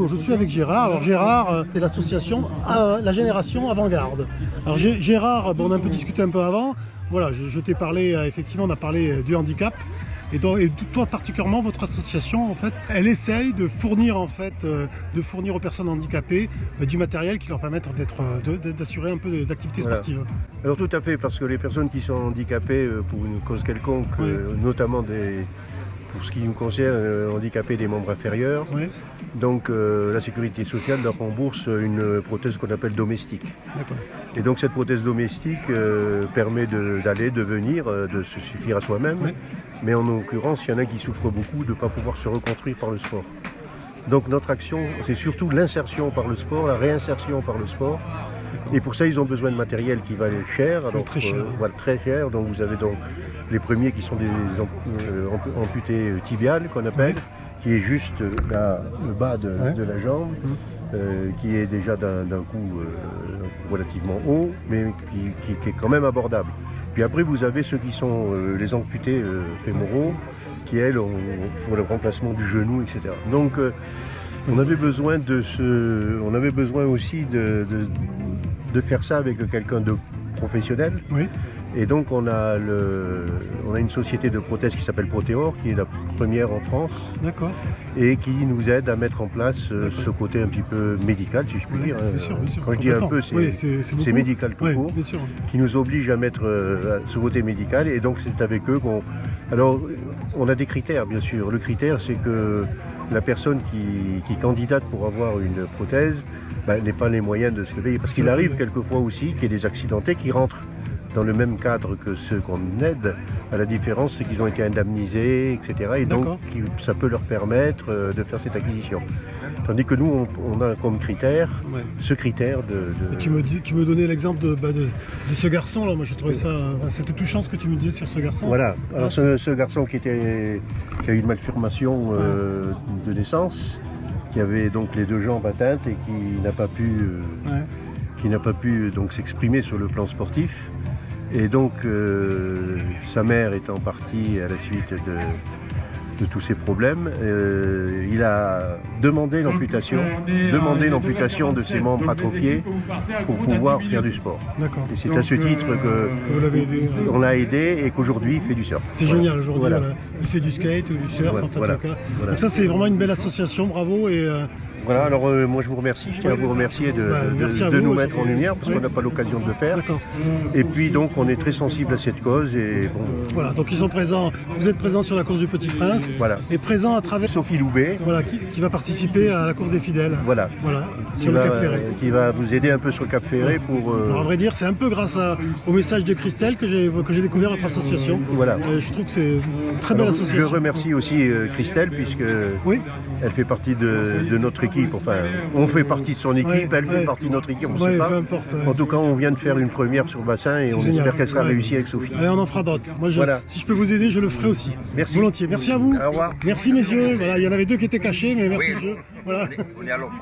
Je suis avec Gérard. Alors Gérard, c'est l'association La Génération Avant-Garde. Alors Gérard, bon, on a un peu discuté un peu avant. Voilà, je t'ai parlé, effectivement, on a parlé du handicap. Et toi particulièrement, votre association, en fait, elle essaye de fournir, aux personnes handicapées du matériel qui leur permette d'assurer un peu d'activité sportive. Alors tout à fait, parce que les personnes qui sont handicapées pour une cause quelconque, Oui. notamment pour ce qui nous concerne, handicapés des membres inférieurs, Oui. donc la sécurité sociale leur rembourse une prothèse qu'on appelle domestique. D'accord. Et donc cette prothèse domestique permet d'aller, de venir, de se suffire à soi-même. Oui. Mais en l'occurrence, il y en a qui souffrent beaucoup de ne pas pouvoir se reconstruire par le sport. Donc notre action, c'est surtout l'insertion par le sport, la réinsertion par le sport. Et pour ça, ils ont besoin de matériel qui va cher. Alors, très cher. Voilà, très cher. Donc vous avez donc les premiers qui sont des amputés tibiales qu'on appelle, qui est juste là, le bas de la jambe. Qui est déjà d'un coût relativement haut, mais qui est quand même abordable. Puis après, vous avez ceux qui sont les amputés fémoraux, qui, elles, font le remplacement du genou, etc. Donc, on avait besoin aussi de faire ça avec quelqu'un de professionnel. Oui. Et donc on a une société de prothèses qui s'appelle Proteor, qui est la première en France. D'accord. Et qui nous aide à mettre en place ce côté un petit peu médical, si je puis dire. Bien sûr, Quand je dis un peu, c'est médical tout court, bien sûr. qui nous oblige à mettre ce côté médical. Et donc c'est avec eux qu'on... Alors on a des critères, bien sûr. Le critère, c'est que la personne qui candidate pour avoir une prothèse n'ait pas les moyens de se le payer. Parce qu'il arrive quelquefois aussi qu'il y ait des accidentés qui rentrent dans le même cadre que ceux qu'on aide. À la différence, c'est qu'ils ont été indemnisés, etc. Et donc, ça peut leur permettre de faire cette acquisition. Tandis que nous, on a comme critère, ce critère de... Tu me donnais l'exemple de ce garçon, là. Moi, j'ai trouvé ça... C'était touchant ce que tu me disais sur ce garçon. Voilà. Alors, ce garçon qui a eu une malformation de naissance, qui avait donc les deux jambes atteintes et qui n'a pas pu donc s'exprimer sur le plan sportif. Et donc, sa mère étant partie à la suite de tous ces problèmes, il a demandé l'amputation de ses membres atrophiés pour pouvoir faire du sport. Et c'est à ce titre qu'on l'a aidé et qu'aujourd'hui il fait du surf. C'est génial, aujourd'hui il fait du skate ou du surf. Donc ça, c'est vraiment une belle association, bravo. Voilà, alors moi je vous remercie, je tiens à vous remercier de nous mettre en lumière parce qu'on n'a pas l'occasion de le faire. Et puis donc on est très sensible à cette cause. Et bon. Voilà, donc ils sont présents, vous êtes présents sur la course du Petit Prince, et présents à travers Sophie Loubet, qui va participer à la course des fidèles. Sur le Cap Ferré. Qui va vous aider un peu sur le Cap Ferré pour... Alors, à vrai dire, c'est un peu grâce au message de Christelle que j'ai découvert votre association. Je trouve que c'est une très belle association. Je remercie aussi Christelle puisque elle fait partie de notre équipe. Enfin, on fait partie de son équipe, elle fait partie de notre équipe, on ne sait pas. En tout cas, on vient de faire une première sur le bassin et on espère qu'elle sera réussie avec Sophie. Et on en fera d'autres. Moi, si je peux vous aider, je le ferai aussi. Merci. Volontiers. Merci à vous. Au revoir. Merci messieurs. Voilà, il y en avait deux qui étaient cachés, mais merci. On est à l'ombre.